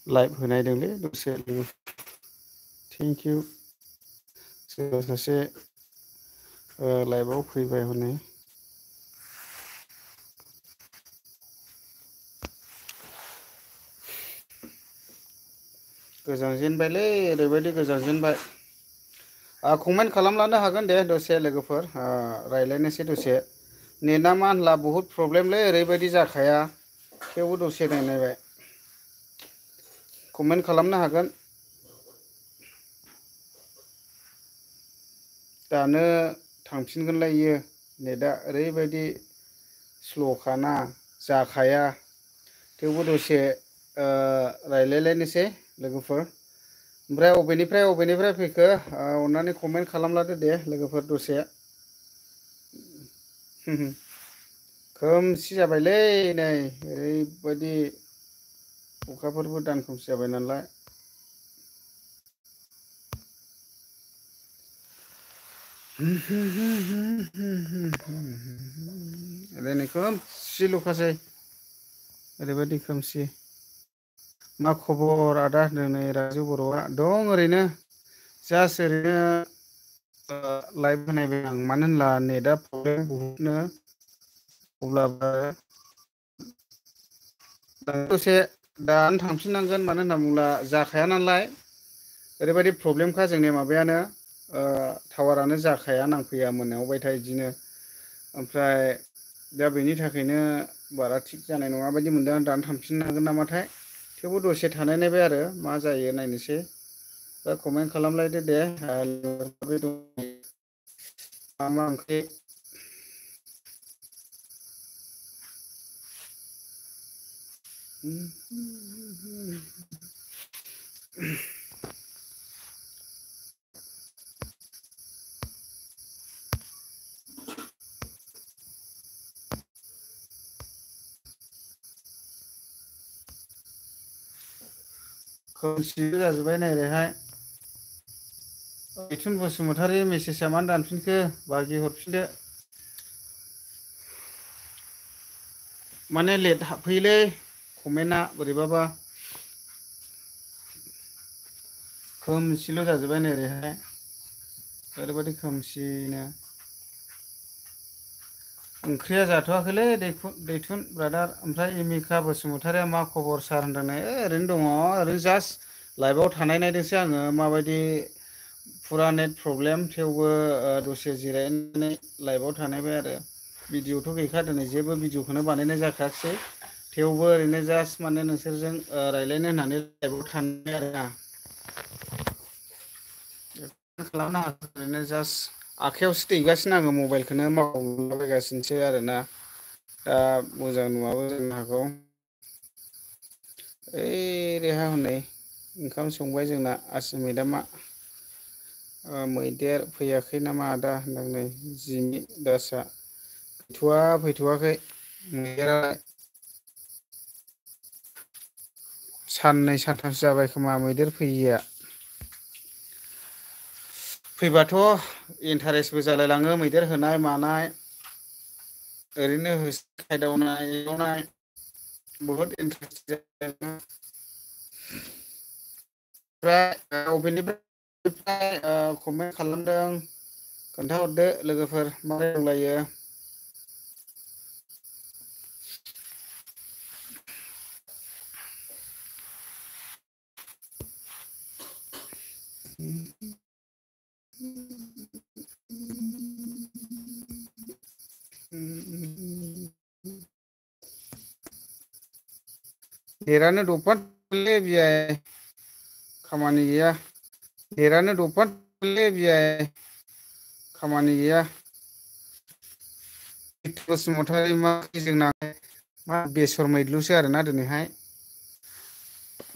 Live होनायदोंलै दसे thank you सोरबा सासे लाइभआव फैबाय हनै गोजांजेनबायलै ओरैबायदि गोजांजेनबाय कमेन्ट खालामलांनो हागोन दे दसे लोगोफोर रायलायनोसै दसे नेटआ मा होनला बहुद प्रब्लेमलै ओरैबायदि जाखाया थेवबो दसे नायनायबाय कमेन्ट खालामनो हागोन दानो थांफिनगोनलाय इयो नेटआ ओरैबायदि स्ल'खाना जाखाया थेवबो दसे रायलायलायनोसै लोगोफोर ओमफ्राय अबेनिफ्राय फैखो अननानै कमेन्ट खालामलादो दे लोगोफोर दसे खोमसि जाबायलै नै ओरैबायदि अखाफोरबो दानखोमसि जाबाय नालाय ओरैनो खोमसिल'खासै ओरैबायदि खोमसि मा खबर आदा होनदों नै राजु बर'आ दं ओरैनो जास्ट ओरैनो लाइभ होनायबाय आं मानो होनब्ला नेटआ प्रब्लेम बहुदनो अब्लाबो दसे दानो थांफिननांगोन मानो होनना बुङोब्ला जाखाया नालाय ओरैबायदि प्रब्लेमखा जोंनि माबायानो टावारानो जाखाया नांफैया मोनायावबायथा बिदिनो ओमफ्राय दा बेनि थाखायनो बारा थिग जानाय नङा बायदि मोनदों आं दानो थांफिननो हागोन नामाथाय थेवबो दसे थानाय नायबाय आरो मा जायो नायनोसै दा कमेन्ट खालामलायदो दे मा मा ओंख्रि खोमसि जाजोब्बाय नै ओरैहाय मिथुन बसुमतारी मेसेजआ मानो दानफिनखो बागि हरफिनदो माने लेट हाबफैयोलै कमेन्टआ बोरैबाबा खोमसिल' जाजोब्बाय नै ओरैहाय ओरैबायदि खोमसिनो ओंख्रिया जाथ'वाखैलै दैथुन ब्रादार ओमफ्राय इमिका बसुमतारिया मा खबर सार होनदों नै ओरैनो दङ ओरैनो जास्ट लाइभआव थानाय नायदोंसो आङो माबायदि फुरा नेट प्रब्लेम थेवबो दसे जिरायनानै लाइभआव थानायबाय आरो भिडिअ'थ' गैखा दिनै जेबो भिडिअ'खौनो बानायनाय जाखायाखिसै थेवबो ओरैनो जास्ट माने नोंसोरजों रायज्लायनो होननानै लाइभआव थानाय आरोना खालामनो हागोन ओरैनो जास्ट आखाइयावसो दैगासिनो आङो मबाइलखौनो मावलाबायगासिनोसो आरोना दा मोजां नुवाबो जानो हागौ ओइ रेहा हनै ओंखाम संबाय जोंना आसि मैदामा मैदेर फैयाखै नामा आदा होनदों नै जिमि दासआ फैथ'वाखै मैदेरालाय साननै सानथामसो जाबाय खोमा मैदेर फैयिया फैबाथ' इन्टारेस्टबो जालायलाङो मैदेर होनाय मानाय ओरैनो होसो खायदावनाय एदावनाय बहुद इन्टारेस्ट जायो ओमफ्राय अबेनिफ्राय कमेन्ट खालामदों खोन्थाहरदो लोगोफोर माबोरै दंलायो नेटानो दफादलै बेयाय खामानि गैया नेटानो दफादलै बेयाय खामानि गैया बसुमतारी मा जोंना मा बेसर मैद्रुसो आरोना दिनैहाय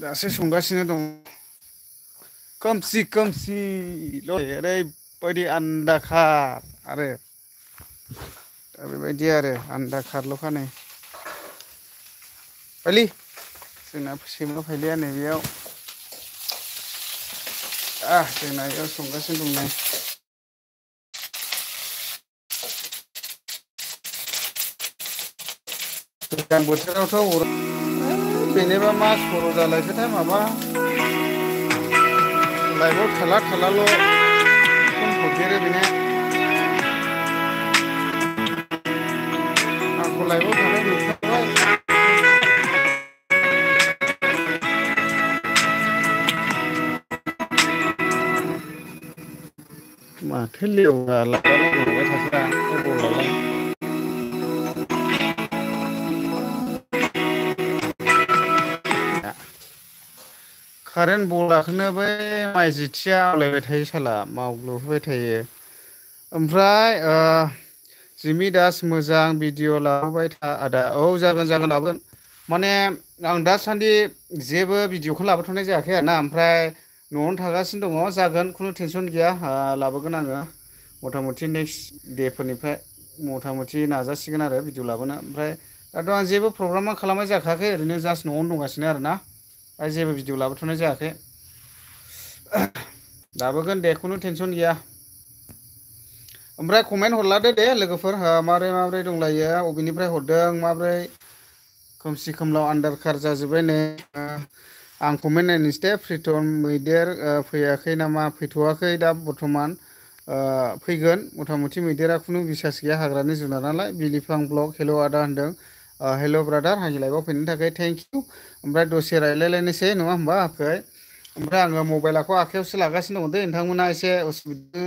दासो संगासिनो दं खोमसि खोमसि ओरैबायदि आन्दाखार आरो दा बेबायदि आरो आन्दाखारल'खा नै फाइलि जोंना सैमा फाइलिया नैबेयाव जोंना बेयाव संगासिनो दं नै गोजां बोथोरावथ' अर बेनोबा मा सर' जालायखोथाय माबा लाइफआव थाला थालाल' फन हरदेरो बेनो आंखौ लाइफआव थानाय नुखाबाय माथो लेवगा लाइफआव थाग्रा अबावलाय कारेन्ट बलाखौनो बै माइ जिथिया आवलायबाय थायो साला मावग्लुबहोबाय थायो ओमफ्राय जिमि दास मोजां भिडिअ लाबोबाय था आदा औ जागोन लाबोगोन माने आं दासान्दि जेबो भिडिअखौ लाबोथ'नाय जायाखै आरोना ओमफ्राय न'आवनो थागासिनो दङ जागोन खुनु टेनसन गैया लाबोगोन आङो मथा मथि नेक्स्ट देफोरनिफ्राय मथा मथि नाजासिगोन आरो भिडिअ लाबोनो ओमफ्राय दाथ' आं जेबो प्रग्रामा खालामनाय जाखायाखै ओरैनो जास्ट न'आवनो दंगासिनो आरोना दा जेबो भिडिअ लाबोथ'नाय जायाखै लाबोगोन दे खुनु टेनसन गैया ओमफ्राय कमेन्ट हरलादो दे लोगोफोर माबोरै दंलायो अबेनिफ्राय हरदों माबोरै खोमसि खोमलाव आन्दारखार जाजोब्बाय नै आं कमेन्ट नायनोसै दे प्रिटम मैदेर फैयाखै नामा फैथ'वाखै दा बर्थमान फैगोन मथा मथि मैदेरा खुनु बिसास गैया हाग्रानि जुनार नालाय बिलिफां ब्लक हेल' आदा होनदों हेल' ब्रादार आंनि लाइफआव फैनो थाखाय थेंक इउ ओमफ्राय दसे रायलायलायनोसै नङा होमबा आखै ओमफ्राय आङो मबाइलखौ आखाइयावसो लागासिनो दङ दे नोंथांमोना एसे उसुबिदा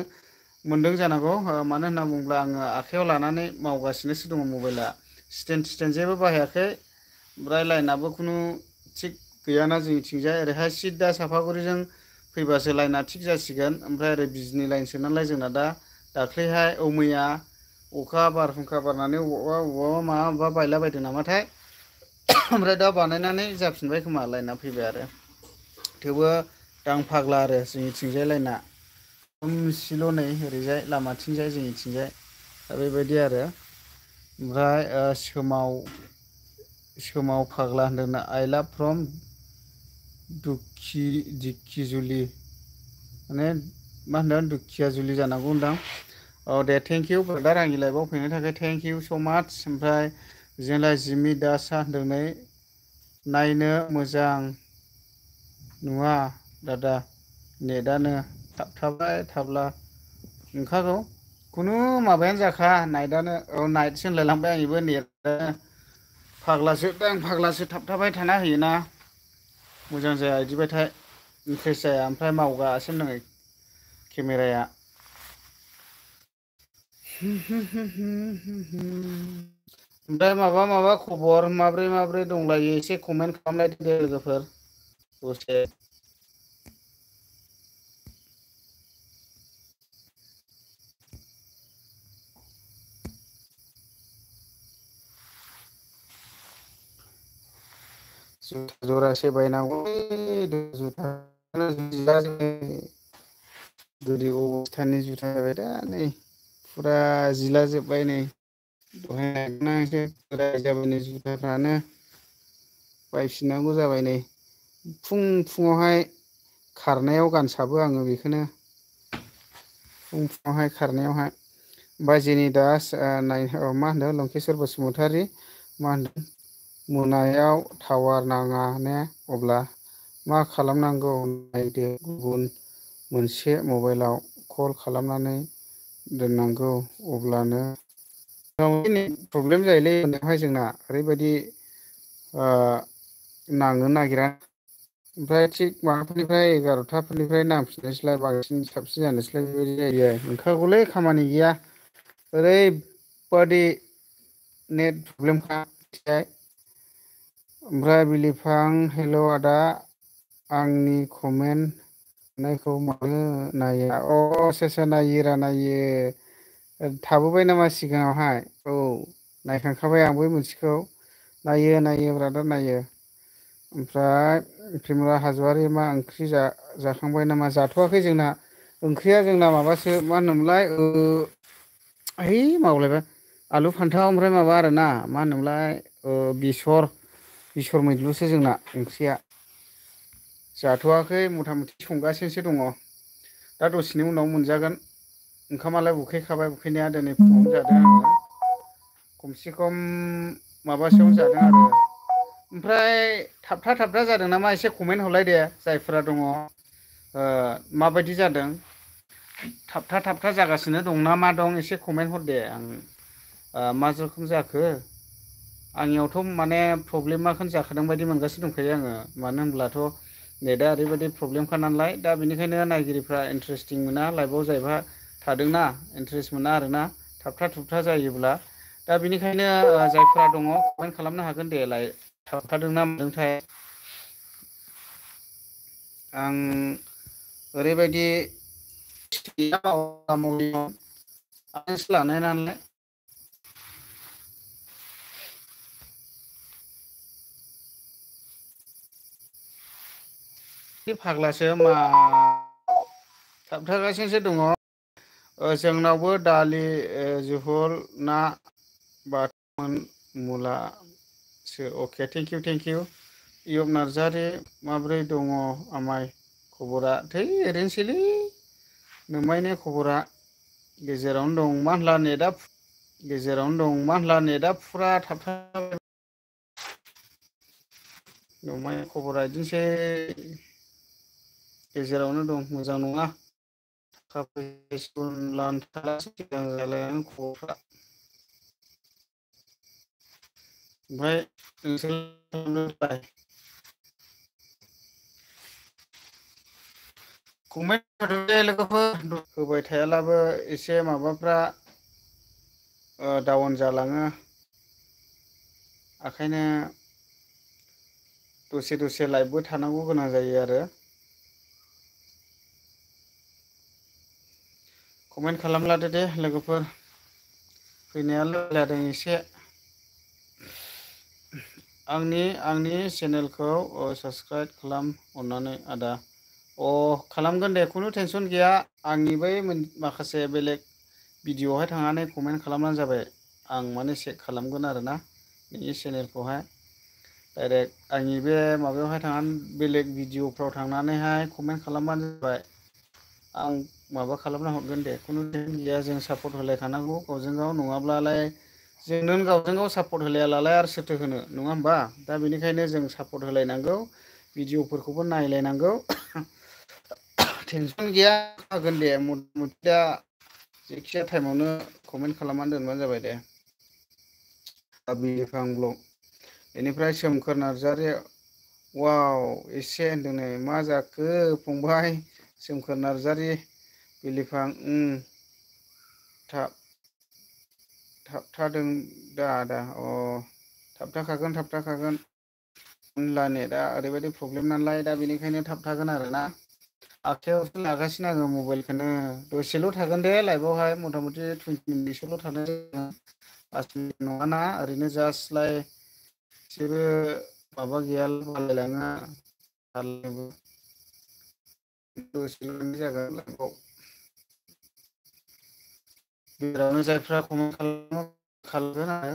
मोनदों जानांगौ मानो होनना बुङोब्ला आङो आखाइयाव लानानै मावगासिनोसो दङ मबाइला स्टेन्ड जेबो बाहायाखै ओमफ्राय लाइनाबो खुनु थिग गैयाना जोंनिथिंजाय ओरैहाय सिदा साफागुरिजों फैबासो लाइना थिग जासिगोन ओमफ्राय ओरै बिजनि लाइनसो नालाय जोंना दा दाख्लैहाय मैया अखा बारहुंखा बारनानै अबावबा माबा बायला बायदों नामाथाय ओमफ्राय दा बानायनानै जाफिनबाय खोमा लाइना फैबाय आरो थेवबो दां फाग्ला आरो जोंनिथिंजाय लाइना खोमसिल' नै ओरैजाय लामाथिंजाय जोंनिथिंजाय दा बेबायदि आरो ओमफ्राय सोमाव फाग्ला होनदोंना आइ लाभ फ्रम दिकिजुलि माने मा होनदों दुखिया जुलि जानांगौ होनदां औ दे थेंक इउ ब्रादार आंनि लाइफआव फैनो थाखाय थेंक इउ स' माच ओमफ्राय जोंलाय जिमि दासआ होनदों नै नायनो मोजां नुवा दादा नेटआनो थाबथाबाय थाब्ला नंखागौ खुनु माबायानो जाखा नाइटआनो नाइटसो होनलायलांबाय आंनिबो नेटआनो फाग्लासो थाबथाबाय थाना होयोना मोजां जाया बिदिबाथाय इन्ट्रेस्ट जाया ओमफ्राय मावगासिनो दङ केमेराया ओमफ्राय माबा खबर माब्रै दंलायो एसे कमेन्ट खालामलायदो दे लोगोफोर दसे जुथा जरासे बायनांगौलै जुथा गोदो अबस्थानि जुथा जाबाय दा नै फुरा जिला जोब्बाय नै दहाय नागिरनानैसो बोराय जाबाय नै जुथाफ्रानो बायफिननांगौ जाबाय नै फुङावहाय खारनायाव गानसाबो आङो बेखौनो फुङावहाय खारनायावहाय बाजेनि दास मा होनदों लंकेस्वर बसुमतारी मा होनदों मोनायाव टावार नाङा ने अब्ला मा खालामनांगौ नायदो गुबुन मोनसे मबाइलाव कल खालामनानै दोननांगौ अब्लानो प्रब्लेम जायोलै होननायावहाय जोंना ओरैबायदि नांनो नागिरा ओमफ्राय थिग माबाफोरनिफ्राय 11थाफोरनिफ्राय नांफिननोसैलाय बांसिन साबसिन जानोसैलाय बेबायदि जायो नंखागौलै खामानि गैया ओरैबादि नेट प्रब्लेमखा ओमफ्राय बिलिफां हेल' आदा आंनि कमेन्ट नायखौ मानो नाया सोर नायो नायो थाबोबाय नामा सिगाङावहाय औ नायखांखाबाय आंबो मोनसेखौ नायो ब्रादार नायो। ओमफ्राय प्रिमला हाज'वारि मा ओंख्रि जाखांबाय नामा जाथ'वाखै जोंना ओंख्रिया जोंना माबासो मा होनोमोनलाय है बावलायबाय आलु फान्थाव ओमफ्राय माबा आरोना मा होनोमोनलाय बेसर मैद्रुसो जोंना ओंख्रिया जाथ'वाखै मथा मथि संगासिनोसो दङ दा दसेनि उनाव मोनजागोन ओंखामालाय उखैखाबाय उखैनाया दिनै फुङावनो जादों आङो खमसे खम माबासोयावनो जादों आरो ओमफ्राय थाबथा जादों नामा एसे कमेन्ट हरलाय दे जायफोरा दङ माबायदि जादों थाबथा जागासिनो दं ना मा दं एसे कमेन्ट हर दे आं मा रोखोम जाखो आंनियावथ' माने प्रब्लेमाखौनो जाखादों बायदि मोनगासिनो दंखायो आङो मानो होनब्लाथ' नेटआ ओरैबायदि प्रब्लेमखा नालाय दा बेनिखायनो नायगिरिफ्रा इन्टारेस्टिं मोना लाइभआव जायबा थादोंना इन्ट्रेस्ट मोना आरोना थाबथा थुबथा जायोब्ला दा बेनिखायनो जायफ्रा दङ कमेन्ट खालामनो हागोन दे थाबथादोंना मादोंथाय आं ओरैबायदि आंसो लानाय नालाय बे फाग्लासो मा थाबथागासिनोसो दङ जोंनावबो दालि जहल ना बाथोन मुलासो अके थेंकिउ इयब नार्जारि माब्रै दङ आमाय खबरा थै ओरैनोसैलै नोम्मायनि खबरा गेजेरावनो दं मा होनला नेटआ फुरा थाबथा नोम्माय खबरा बिदिनोसै गेजेरावनो दं मोजां नङा थाखा फैसा लानो खबरफ्रा ओमफ्राय नोंसोरलाय कमेन्ट होदोंलै लोगोफोर होबाय थायालाबो एसे माबाफ्रा डाउन जालाङो ओंखायनो दसे लाइभबो थानांगौ गोनां जायो आरो कमेन्ट खालामलादो दे लोगोफोर फैनायालाय जादों एसे आंनि चेनेलखौ साबसक्राइब खालाम अननानै आदा खालामगोन दे खुनु टेनसन गैया आंनि बै माखासे बेलेग भिडिअ'आवहाय थांनानै कमेन्ट खालामबानो जाबाय आं माने चेक खालामगोन आरोना नोंनि चेनेलखौहाय डाइरेक्ट आंनि बे माबायावहाय थांनानै बेलेग भिडिअफ्राव थांनानैहाय कमेन्ट खालामबानो जाबाय आं माबा खालामना हरगोन दे खुनु टेनसन गैया जों सापर्ट होलायखानांगौ गावजों गाव नङाब्लालाय जों नों गावजों गाव सापर्ट होलायालालाय आरो सोरथो होनो नङा होमबा दा बेनिखायनो जों सापर्ट होलायनांगौ भिडिअ'फोरखौबो नायलायनांगौ टेनसन गैया होगोन दे मथा मथि दा जेखिजाया टाइमावनो कमेन्ट खालामनानै दोनबानो जाबाय दे बिलिफां ब्लग बेनिफ्राय सोमखोर नार्जारि वाव एसे होनदों नै मा जाखो फंबाय सोमखोर नार्जारि बिलिफां थाबथादों दा आदा थाबथाखागोन होनला नेटआ ओरैबायदि प्रब्लेम नालाय दा बेनिखायनो थाबथागोन आरोना आखायावसो लागासिनो आङो मबाइलखौनो दसेल' थागोन दे लाइभआवहाय मथा मथि 20 मिनिटसोल' थानाय पास मिनिट नङाना ओरैनो जास्टलाय जेबो माबा गैया बालायलाङो दसेल' जागोन लाइभआव गेजेरावनो जायफ्रा कमेन्ट खालामगोन आरो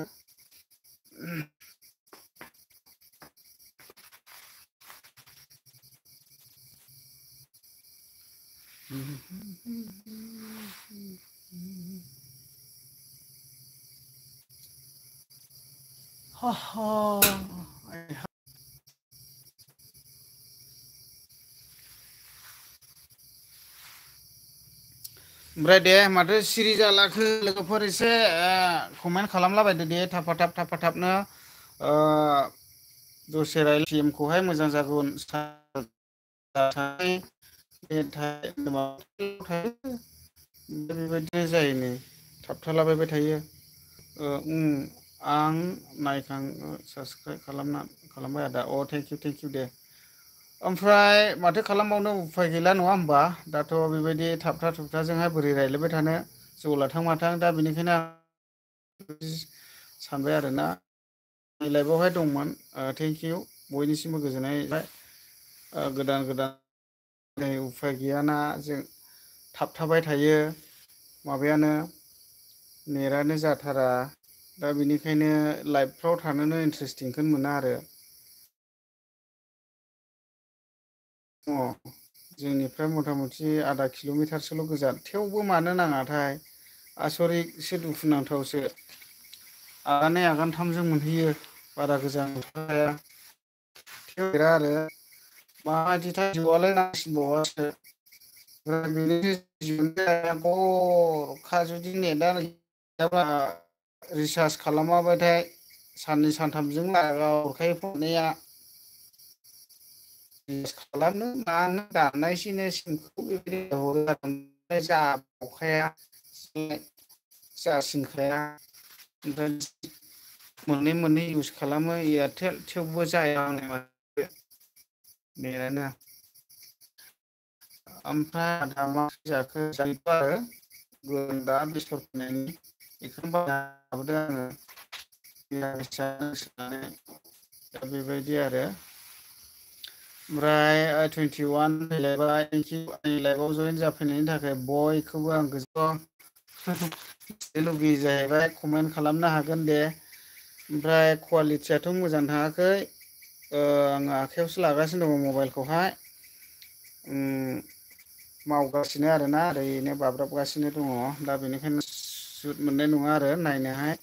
ओमफ्राय दे माथो सिरि जालाखो लोगोफोर एसे कमेन्ट खालामलाबायदो दे थाबनो दसे टिमखौहाय मोजां जागोन बेबायदिनो जायो नै थाबथालाबायबाय थायो आं साबसक्राइब खालामबाय आदा थेंकिउ दे ओमफ्राय माथो खालामबावनो उफाय गैला नङा होमबा दाथ' बेबायदि थाबथा थुबथाजोंहाय बोरै रायज्लायबाय थानो जौलाथां माथां दा बेनिखायनो सानबाय आरोना लाइभआवहाय दंमोन थेंक इउ बयनिसिमबो गोजोननाय गोदान गोदान उफाय गैयाना जों थाबथाबाय थायो माबायानो नेटानो जाथारा दा बेनिखायनो लाइभफ्राव थानोनो इन्टारेस्टिंखौनो मोना आरो अ जोंनिफ्राय मथा मथि आधा किल'मिटारसोल' गोजान थेवबो मानो नाङाथाय आसरितसो दुखुनांथावसो आगानै आगानथामजों मोनहैयो बारा गोजान नंखाया थेवबो आरो माबायदिथाय जिउआलाय नांसिनबावासो गरखा जुदि नेटआ गैयाबा रिसार्ज खालामाबाथाय साननै सानथामजों लागाव हरखायो फननिया खालामनो मानो दाननायसैनो सिमखौ बेबायदि हरो आरो जाबावखाया जासिनखाया ओमफ्राय मोननै मोननै इउस खालामो एयारटेल थेवबो जाया आंना माथो नेटानो ओमफ्राय आदा मा जाखो जायोथ' आरो दा बेसर फोनायनि बेखौनो बायना लाबोदों आङो निरामिस जानो गोसो दा बेबायदि आरो ओमफ्राय 21 फैलायबाय आंनि लाइफआव जयेन जाफैनायनि थाखाय बयखौबो आं गोसोआव लुगैयो जाहैबाय कमेन्ट खालामनो हागोन दे ओमफ्राय कुवालिटियाथ' मोजां थाङाखै आङो आखाइयावसो लागासिनो दङ मबाइलखौहाय मावगासिनो आरोना ओरैनो बाब्राबगासिनो दङ दा बेनिखायनो सुट मोननाय नङा आरो नायनोहाय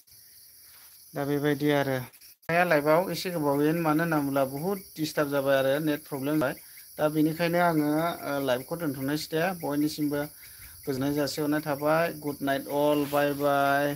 दा बेबायदि आरो लाइफआव एसे गोबावैनो मानो होनना बुङोब्ला बुहुत दिस्टार्ब जाबाय आरो नेट प्रब्लेम जाबाय दा बेनिखायनो आङो लाइभखौ दोनथ'नायसै दे बयनिसिमबो गोजोननाय जासिहरनाय थाबाय गुड नाइट अल बाय बाय